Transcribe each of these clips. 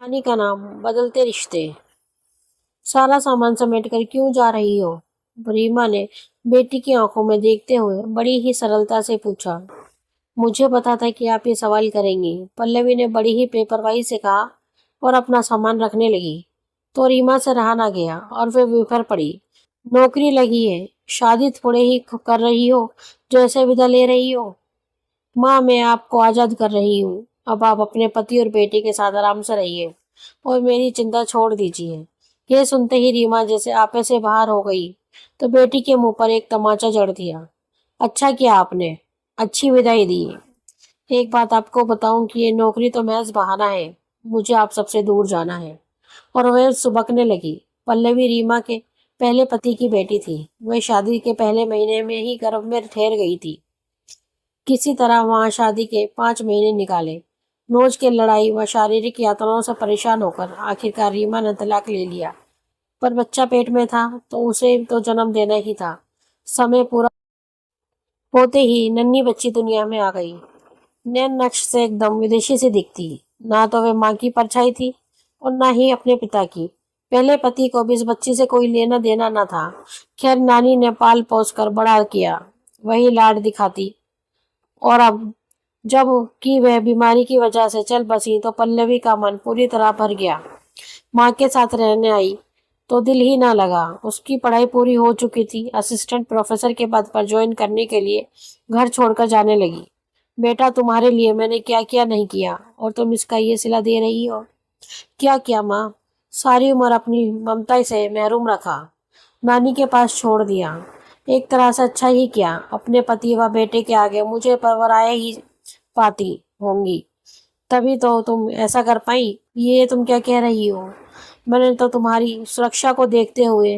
कहानी का नाम बदलते रिश्ते। सारा सामान समेट कर क्यों जा रही हो? रीमा ने बेटी की आंखों में देखते हुए बड़ी ही सरलता से पूछा। मुझे पता था कि आप ये सवाल करेंगी, पल्लवी ने बड़ी ही बेपरवाही से कहा और अपना सामान रखने लगी। तो रीमा से रहा ना गया और वे बिफर पड़ी। नौकरी लगी है, शादी थोड़े ही कर रही हो, जो ऐसे विदा ले रही हो। माँ, मैं आपको आजाद कर रही हूँ। अब आप अपने पति और बेटे के साथ आराम से रहिए और मेरी चिंता छोड़ दीजिए। यह सुनते ही रीमा जैसे आपे से बाहर हो गई तो बेटी के मुंह पर एक तमाचा जड़ दिया। अच्छा किया आपने, अच्छी विदाई दी। एक बात आपको बताऊं कि ये नौकरी तो महज बहाना है। मुझे आप सबसे दूर जाना है। और वह सुबकने लगी। पल्लवी रीमा के पहले पति की बेटी थी। वह शादी के पहले महीने में ही गर्भ में ठहर गई थी। किसी तरह वहां शादी के 5 महीने निकाले। रोज के लड़ाई व शारीरिक यातनाओं से परेशान होकर आखिरकार रीमा ने तलाक ले लिया। पर बच्चा पेट में था तो उसे तो जन्म देना ही था। समय पूरा होते ही नन्ही बच्ची दुनिया में आ गई। नैन नक्श से एकदम विदेशी सी दिखती। ना तो वे माँ की परछाई थी और ना ही अपने पिता की। पहले पति को भी इस बच्ची से कोई लेना देना न था। खैर, नानी ने पाल पोस कर बड़ा किया, वही लाड दिखाती। और अब जब कि वह बीमारी की वजह से चल बसी तो पल्लवी का मन पूरी तरह भर गया। माँ के साथ रहने आई तो दिल ही ना लगा। उसकी पढ़ाई पूरी हो चुकी थी। असिस्टेंट प्रोफेसर के पद पर ज्वाइन करने के लिए घर छोड़कर जाने लगी। बेटा, तुम्हारे लिए मैंने क्या क्या नहीं किया और तुम इसका ये सिला दे रही हो। क्या किया माँ? सारी उम्र अपनी ममता से महरूम रखा, नानी के पास छोड़ दिया। एक तरह से अच्छा ही किया। अपने पति व बेटे के आगे मुझे परवराए ही पाती होंगी, तभी तो तुम ऐसा कर पाई। ये तुम क्या कह रही हो? मैंने तो तुम्हारी सुरक्षा को देखते हुए।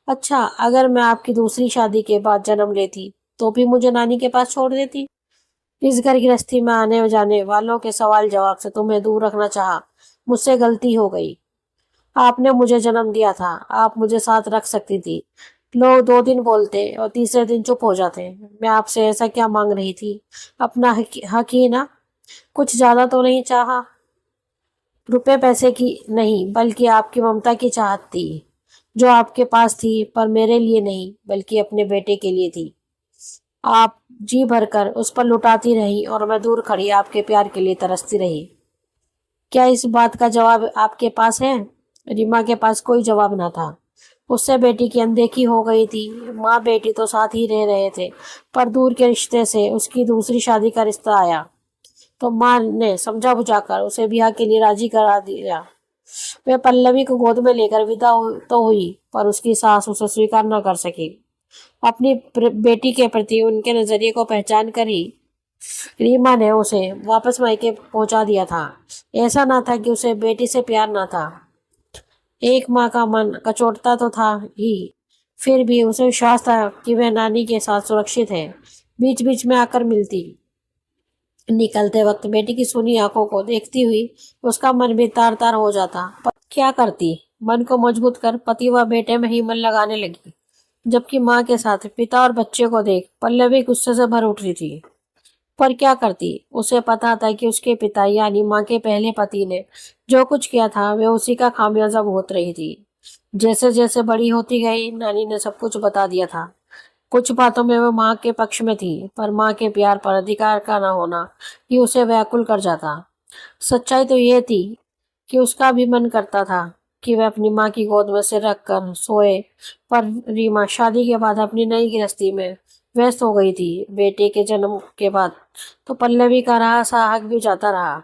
अच्छा, अगर मैं आपकी दूसरी शादी के बाद जन्म लेती तो भी मुझे नानी के पास छोड़ देती? इस घर गृहस्थी में आने जाने वालों के सवाल जवाब से तुम्हें दूर रखना चाहा। मुझसे गलती हो गई। आपने मुझे जन्म दिया था, आप मुझे साथ रख सकती थी। लोग 2 दिन बोलते और तीसरे दिन चुप हो जाते। मैं आपसे ऐसा क्या मांग रही थी? अपना हक ही ना। कुछ ज्यादा तो नहीं चाहा। रुपए पैसे की नहीं, बल्कि आपकी ममता की चाहत थी, जो आपके पास थी, पर मेरे लिए नहीं बल्कि अपने बेटे के लिए थी। आप जी भरकर उस पर लुटाती रही और मैं दूर खड़ी आपके प्यार के लिए तरसती रही। क्या इस बात का जवाब आपके पास है? रीमा के पास कोई जवाब ना था। उससे बेटी की अनदेखी हो गई थी। माँ बेटी तो साथ ही रह रहे थे, पर दूर के रिश्ते से उसकी दूसरी शादी का रिश्ता आया तो माँ ने समझा बुझाकर उसे ब्याह के लिए राजी करा दिया। वह पल्लवी को गोद में लेकर तो हुई, पर उसकी सास उसे स्वीकार न कर सकी। अपनी बेटी के प्रति उनके नजरिए को पहचान कर ही रीमा ने उसे वापस मायके पहुंचा दिया था। ऐसा ना था कि उसे बेटी से प्यार ना था। एक माँ का मन कचोटता तो था ही, फिर भी उसे विश्वास था कि वह नानी के साथ सुरक्षित है। बीच बीच में आकर मिलती। निकलते वक्त बेटी की सुनी आंखों को देखती हुई उसका मन भी तार तार हो जाता। पर क्या करती? मन को मजबूत कर पति व बेटे में ही मन लगाने लगी। जबकि माँ के साथ पिता और बच्चे को देख पल्लवी गुस्से से भर उठ रही थी। पर क्या करती? उसे पता था कि उसके पिता यानी माँ के पहले पति ने जो कुछ किया था वह उसी का खामियाजा भुगत रही थी। जैसे जैसे बड़ी होती गई, नानी ने सब कुछ बता दिया था। कुछ बातों में वह माँ के पक्ष में थी, पर माँ के प्यार पर अधिकार का न होना कि उसे व्याकुल कर जाता। सच्चाई तो यह थी कि उसका भी मन करता था कि वह अपनी माँ की गोद में सिर रख कर सोए, पर रीमा शादी के बाद अपनी नई गृहस्थी में व्यस्त हो गई थी। बेटे के जन्म के बाद तो पल्लवी का रहा साहक भी जाता रहा।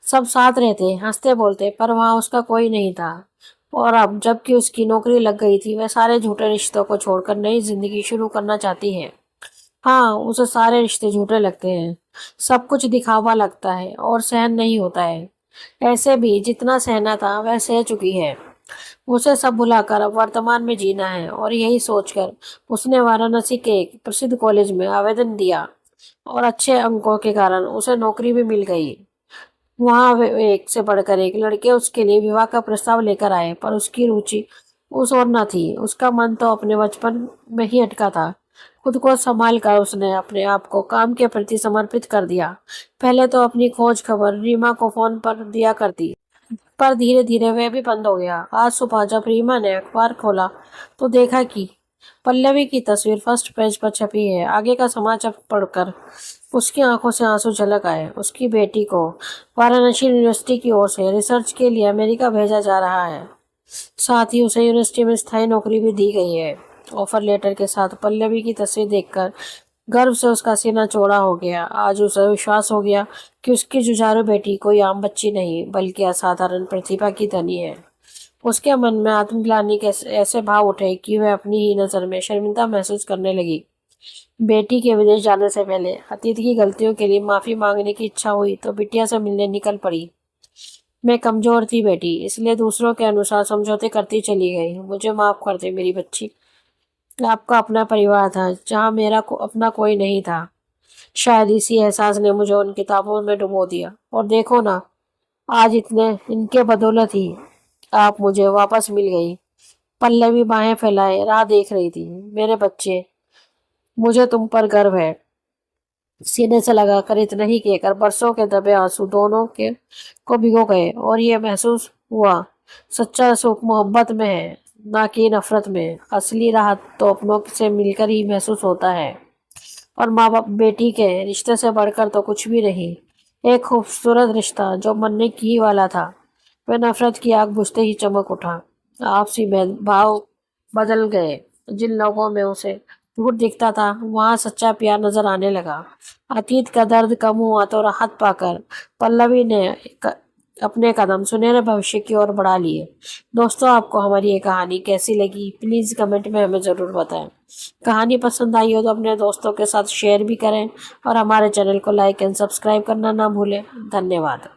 सब साथ रहते, हंसते बोलते, पर वहां उसका कोई नहीं था। और अब जबकि उसकी नौकरी लग गई थी, वह सारे झूठे रिश्तों को छोड़कर नई जिंदगी शुरू करना चाहती है। हाँ, उसे सारे रिश्ते झूठे लगते हैं। सब कुछ दिखावा लगता है और सहन नहीं होता है। ऐसे भी जितना सहना था वह सह चुकी है। उसे सब भुलाकर अब वर्तमान में जीना है। और यही सोचकर उसने वाराणसी के एक प्रसिद्ध कॉलेज में आवेदन दिया और अच्छे अंकों के कारण उसे नौकरी भी मिल गई। वहां वे एक से बढ़कर एक लड़के उसके लिए विवाह का प्रस्ताव लेकर आए, पर उसकी रुचि उस ओर न थी। उसका मन तो अपने बचपन में ही अटका था। खुद को संभाल कर उसने अपने आप को काम के प्रति समर्पित कर दिया। पहले तो अपनी खोज खबर रीमा को फोन पर दिया करती, पर धीरे धीरे वह भी बंद हो गया। आज सुबह जब रीमा ने अखबार खोला तो देखा कि पल्लवी की तस्वीर फर्स्ट पेज पर छपी है। आगे का समाचार पढ़कर उसकी आंखों से आंसू झलक आए। उसकी बेटी को वाराणसी यूनिवर्सिटी की ओर से रिसर्च के लिए अमेरिका भेजा जा रहा है। साथ ही उसे यूनिवर्सिटी में स्थायी नौकरी भी दी गई है। ऑफर लेटर के साथ पल्लवी की तस्वीर देखकर गर्व से उसका सीना चौड़ा हो गया। आज उसे विश्वास हो गया कि उसकी जुझारू बेटी कोई आम बच्ची नहीं बल्कि असाधारण प्रतिभा की धनी है। उसके मन में आत्मग्लानि के ऐसे भाव उठे कि वह अपनी ही नज़र में शर्मिंदा महसूस करने लगी। बेटी के विदेश जाने से पहले अतीत की गलतियों के लिए माफ़ी मांगने की इच्छा हुई तो बिटिया से मिलने निकल पड़ी। मैं कमज़ोर थी बेटी, इसलिए दूसरों के अनुसार समझौते करती चली गई। मुझे माफ़ कर दे मेरी बच्ची। आपका अपना परिवार था जहाँ मेरा अपना कोई नहीं था। शायद इसी एहसास ने मुझे उन किताबों में डुबो दिया। और देखो ना, आज इनके बदौलत ही आप मुझे वापस मिल गई। पल्लवी बाहें फैलाए राह देख रही थी। मेरे बच्चे, मुझे तुम पर गर्व है। सीने से लगाकर इतना ही कहकर बरसों के दबे आंसू दोनों के को भिगो गए और ये महसूस हुआ सच्चा सुख मोहब्बत में है, ना कि नफरत में। असली राहत तो अपनों से मिलकर ही महसूस होता है और माँ बाप बेटी के रिश्ते से बढ़कर तो कुछ भी नहीं। एक खूबसूरत रिश्ता जो बनने की वाला था, वह नफरत की आग बुझते ही चमक उठा। आपसी भेदभाव बदल गए। जिन लोगों में उसे झूठ दिखता था वहां सच्चा प्यार नजर आने लगा। अतीत का दर्द कम हुआ तो राहत पाकर पल्लवी ने अपने कदम सुनहरे भविष्य की ओर बढ़ा लिए। दोस्तों, आपको हमारी ये कहानी कैसी लगी प्लीज़ कमेंट में हमें ज़रूर बताएं। कहानी पसंद आई हो तो अपने दोस्तों के साथ शेयर भी करें और हमारे चैनल को लाइक एंड सब्सक्राइब करना ना भूलें। धन्यवाद।